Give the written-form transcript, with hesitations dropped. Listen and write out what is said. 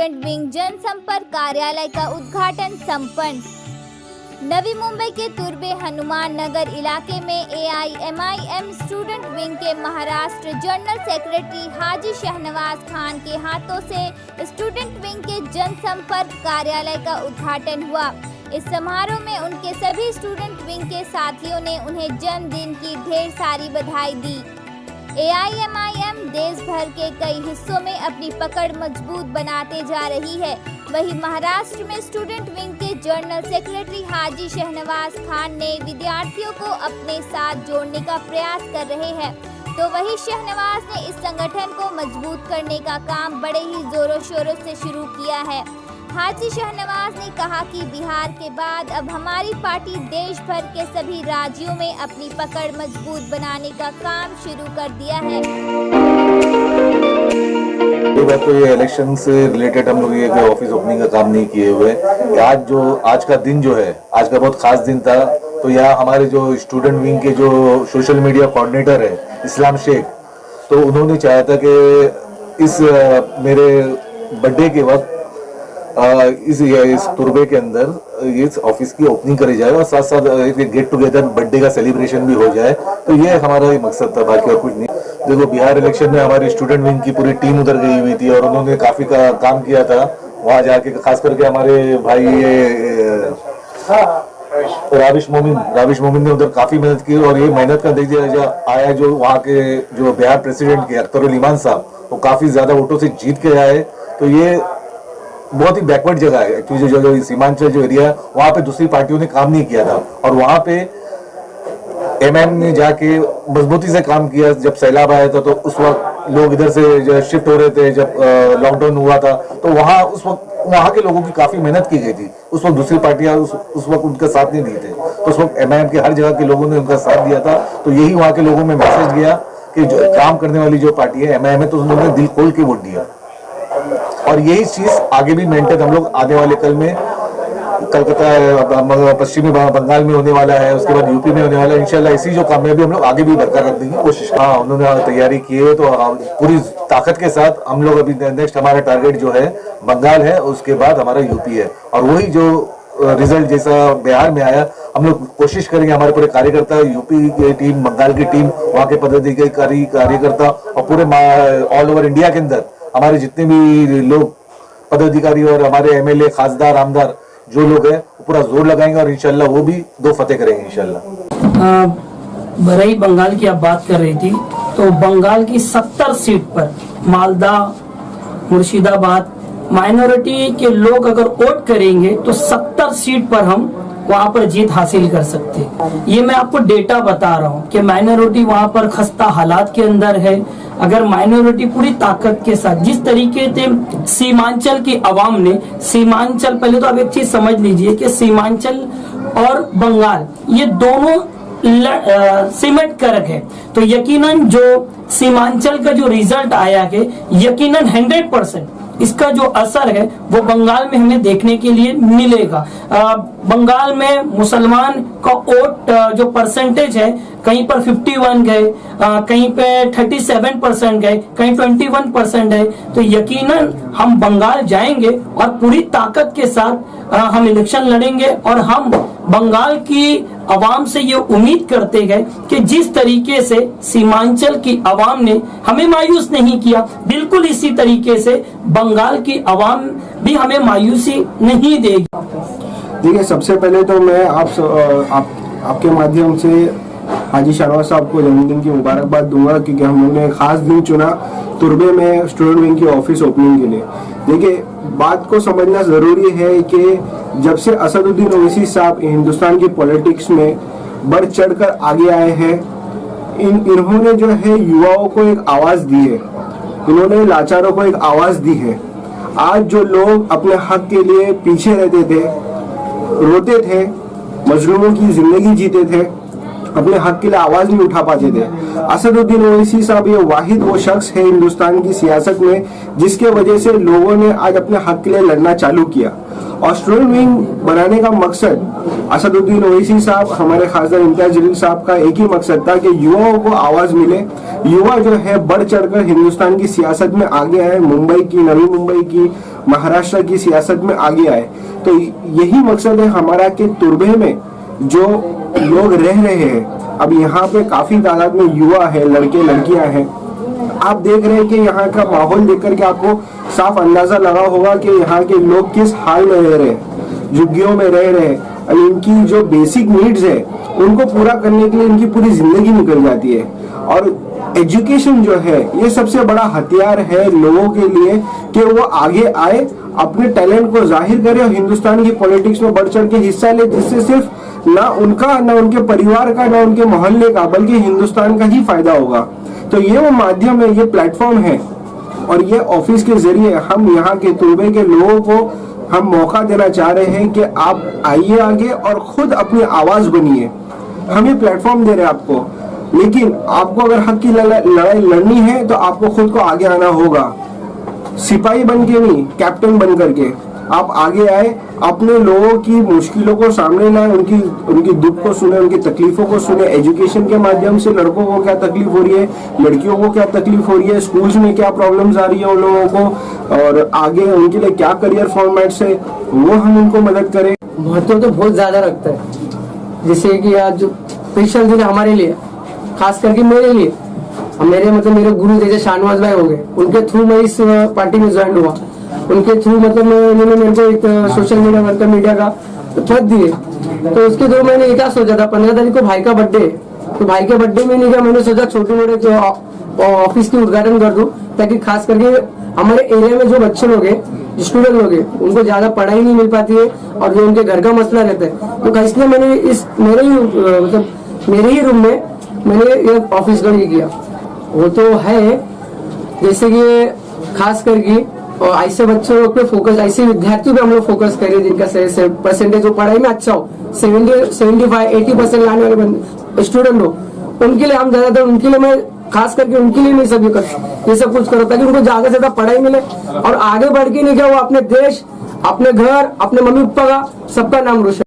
Student wing जनसंपर्क कार्यालय का उद्घाटन संपन्न। नवी मुंबई के तुर्बे हनुमान नगर इलाके में AIMIM स्टूडेंट विंग के महाराष्ट्र जनरल सेक्रेटरी हाजी शहनवाज खान के हाथों से स्टूडेंट विंग के जनसंपर्क कार्यालय का उद्घाटन हुआ। इस समारोह में उनके सभी स्टूडेंट विंग के साथियों ने उन्हें जन्मदिन की ढेर सारी बधाई दी। AIMIM देश भर के कई हिस्सों में अपनी पकड़ मजबूत बनाते जा रही है। वहीं महाराष्ट्र में स्टूडेंट विंग के जनरल सेक्रेटरी हाजी शहनवाज खान ने विद्यार्थियों को अपने साथ जोड़ने का प्रयास कर रहे हैं, तो वहीं शहनवाज ने इस संगठन को मजबूत करने का काम बड़े ही जोरों शोरों से शुरू किया है। हाजी शहनवाज ने कहा कि बिहार के बाद अब हमारी पार्टी देश भर के सभी राज्यों में अपनी पकड़ मजबूत बनाने का काम शुरू कर दिया है। तो ये इलेक्शन से रिलेटेड हम लोग ये ऑफिस ओपनिंग का काम नहीं किए हुए। आज का दिन जो है, आज का बहुत खास दिन था। तो यहाँ हमारे जो स्टूडेंट विंग के जो सोशल मीडिया कोऑर्डिनेटर है इस्लाम शेख, तो उन्होंने चाहा था कि इस मेरे बर्थडे के वक्त इस तुर्बे के अंदर इस ऑफिस की ओपनिंग करी जाए और साथ साथ गेट टुगेदर बर्थडे का सेलिब्रेशन भी हो जाए। तो ये हमारा मकसद था, बाकी और कुछ नहीं। देखो, बिहार इलेक्शन में हमारी स्टूडेंट विंग की पूरी टीम उधर गई हुई थी और उन्होंने काफी काम किया था वहां जाके, खास करके हमारे भाई राविश मोमिन ने उधर काफी मेहनत की। और ये मेहनत का देखिए आया जो वहाँ के जो बिहार प्रेसिडेंट के अख्तरुल इमान साहब, वो काफी ज्यादा वोटों से जीत के आए। तो ये बहुत ही बैकवर्ड जगह है एक्चुअली, जो सीमांचल जो एरिया है वहाँ पे दूसरी पार्टियों ने काम नहीं किया था और वहाँ पे MIM ने जाके मजबूती से काम किया। जब सैलाब आया था तो उस वक्त लोग इधर से शिफ्ट हो रहे थे, जब लॉकडाउन हुआ था तो वहाँ उस वक्त वहाँ के लोगों की काफी मेहनत की गई थी। उस वक्त दूसरी पार्टियां उस वक्त उनका साथ नहीं दिए थे, तो उस वक्त MIM के हर जगह के लोगों ने उनका साथ दिया था। तो यही वहाँ के लोगों में मैसेज गया कि जो काम करने वाली जो पार्टी है MIM है, तो उन्होंने दिल खोल के वोट दिया। और यही चीज आगे भी मेंटेन हम लोग आने वाले कल में कलकत्ता पश्चिमी बंगाल में होने वाला है, उसके बाद यूपी में होने वाला है। इंशाल्लाह इसी जो कामयाबी हम लोग आगे भी बरकरार रखने की कोशिश। हाँ, उन्होंने तैयारी की है, तो पूरी ताकत के साथ हम लोग अभी नेक्स्ट हमारा टारगेट जो है बंगाल है, उसके बाद हमारा यूपी है। और वही जो रिजल्ट जैसा बिहार में आया, हम लोग कोशिश करेंगे हमारे पूरे कार्यकर्ता, यूपी की टीम, बंगाल की टीम, वहाँ के पदाधिकारी कार्यकर्ता और पूरे ऑल ओवर इंडिया के अंदर हमारे जितने भी लोग पदाधिकारी और हमारे MLA, खासदार, आमदार जो लोग हैं, पूरा जोर लगाएंगे और इंशाल्लाह वो भी 2 फतेह करेंगे इंशाल्लाह। बरई बंगाल की आप बात कर रही थी, तो बंगाल की 70 सीट पर मालदा, मुर्शिदाबाद माइनॉरिटी के लोग अगर वोट करेंगे तो 70 सीट पर हम वहाँ पर जीत हासिल कर सकते हैं। ये मैं आपको डेटा बता रहा हूँ कि माइनॉरिटी वहाँ पर खस्ता हालात के अंदर है। अगर माइनॉरिटी पूरी ताकत के साथ, जिस तरीके से सीमांचल की आवाम ने, सीमांचल, पहले तो आप एक चीज समझ लीजिए कि सीमांचल और बंगाल ये दोनों सिमट कर रखे, तो यकीनन जो सीमांचल का जो रिजल्ट आया है, यकीनन 100% इसका जो असर है वो बंगाल में हमें देखने के लिए मिलेगा। बंगाल में मुसलमान का वोट जो परसेंटेज है, कहीं पर 51 गए, कहीं पे 37% गए, कहीं 21% है। तो यकीनन हम बंगाल जाएंगे और पूरी ताकत के साथ हम इलेक्शन लड़ेंगे और हम बंगाल की आवाम से ये उम्मीद करते हैं कि जिस तरीके से सीमांचल की आवाम ने हमें मायूस नहीं किया, बिल्कुल इसी तरीके से बंगाल की आवाम भी हमें मायूसी नहीं देगी। देखिए, सबसे पहले तो मैं आपके माध्यम से हाजी शहनवाज साहब को जन्मदिन की मुबारकबाद दूंगा, क्योंकि हम लोगों ने एक खास दिन चुना तुर्बे में स्टूडेंट विंग की ऑफिस ओपनिंग के लिए। देखिए, बात को समझना जरूरी है कि जब से असदुद्दीन ओवैसी साहब हिंदुस्तान की पॉलिटिक्स में बढ़ चढ़कर आगे आए हैं, इन्होंने जो है युवाओं को एक आवाज दी है, इन्होंने लाचारों को एक आवाज दी है। आज जो लोग अपने हक के लिए पीछे रहते थे, रोते थे, मजलूमों की जिंदगी जीते थे, अपने हक के लिए आवाज नहीं उठा पाते थे। असदुद्दीन ओवैसी साहब ये वाहिद वो शख्स है हिंदुस्तान की सियासत में जिसके वजह से लोगों ने आज अपने हक के लिए लड़ना चालू किया। और स्टूडेंट विंग बनाने का मकसद असदुद्दीन ओवैसी साहब, हमारे खासदार इम्तियाज जलील साहब का एक ही मकसद था कि युवाओं को आवाज मिले, युवा जो है बढ़ चढ़कर हिंदुस्तान की सियासत में आगे आए, मुंबई की, नवी मुंबई की, महाराष्ट्र की सियासत में आगे आए। तो यही मकसद है हमारा कि तुर्बे में जो लोग रह रहे हैं, अब यहाँ पे काफी तादाद में युवा है, लड़के लड़कियां हैं। आप देख रहे हैं कि यहाँ का माहौल देख करके आपको साफ अंदाजा लगा होगा कि यहाँ के लोग किस हाल में रह रहे हैं, झुग्गियों में रह रहे हैं। और इनकी जो बेसिक नीड्स है उनको पूरा करने के लिए इनकी पूरी जिंदगी निकल जाती है। और एजुकेशन जो है ये सबसे बड़ा हथियार है लोगों के लिए कि वो आगे आए, अपने टैलेंट को जाहिर करे और हिंदुस्तान की पॉलिटिक्स में बढ़ चढ़ के हिस्सा ले, जिससे सिर्फ ना उनका, ना उनके परिवार का, ना उनके मोहल्ले का, बल्कि हिंदुस्तान का ही फायदा होगा। तो ये वो माध्यम है, ये प्लेटफॉर्म है और ये ऑफिस के जरिए हम यहाँ के तुर्बे के लोगों को हम मौका देना चाह रहे हैं कि आप आइए आगे और खुद अपनी आवाज बनिए। हम ये प्लेटफॉर्म दे रहे हैं आपको, लेकिन आपको अगर हक की लड़ाई लड़नी है तो आपको खुद को आगे आना होगा। सिपाही बन के नहीं, कैप्टन बन करके आप आगे आए, अपने लोगों की मुश्किलों को सामने लाए, उनकी दुख को सुने, उनकी तकलीफों को सुने। एजुकेशन के माध्यम से लड़कों को क्या तकलीफ हो रही है, लड़कियों को क्या तकलीफ हो रही है, स्कूल्स में क्या प्रॉब्लम्स आ रही है उन लोगों को, और आगे उनके लिए क्या करियर फॉर्मेट्स है, वो हम उनको मदद करें। महत्व तो बहुत ज्यादा रखता है। जैसे कि आज जो स्पेशल दिन हमारे लिए, खास करके मेरे लिए, मेरे गुरु जैसे शाहनवाज भाई हो गए, उनके थ्रू मैं इस पार्टी में ज्वाइन हुआ। उनके थ्रू उन्होंने मेरे को एक सोशल मीडिया वर्कर मीडिया का पद दिए। तो उसके थ्रू मैंने ये क्या सोचा था, 15 तारीख को भाई का बर्थडे, तो भाई के बर्थडे में नहीं गया, मैंने सोचा छोटे मोटे ऑफिस के उद्घाटन कर दूं, ताकि खास करके हमारे एरिया में जो बच्चे लोग हैं, स्टूडेंट लोग हैं, उनको ज्यादा पढ़ाई नहीं मिल पाती है और जो उनके घर का मसला रहता है। तो इसलिए मैंने इस मेरे ही रूम में मैंने ये ऑफिस का किया। वो तो है, जैसे कि खास करके और ऐसे बच्चों लोग पे फोकस, ऐसे विद्यार्थियों पे हम लोग फोकस करें जिनका परसेंटेज जो पढ़ाई में अच्छा हो, 75-80% लाने वाले स्टूडेंट हो, उनके लिए हम ज्यादातर, उनके लिए मैं खास करके उनके लिए नहीं ये सब कुछ करो, ताकि उनको ज्यादा से ज्यादा पढ़ाई मिले और आगे बढ़ के नहीं क्या वो अपने देश, अपने घर, अपने मम्मी पापा का सबका नाम रोशन।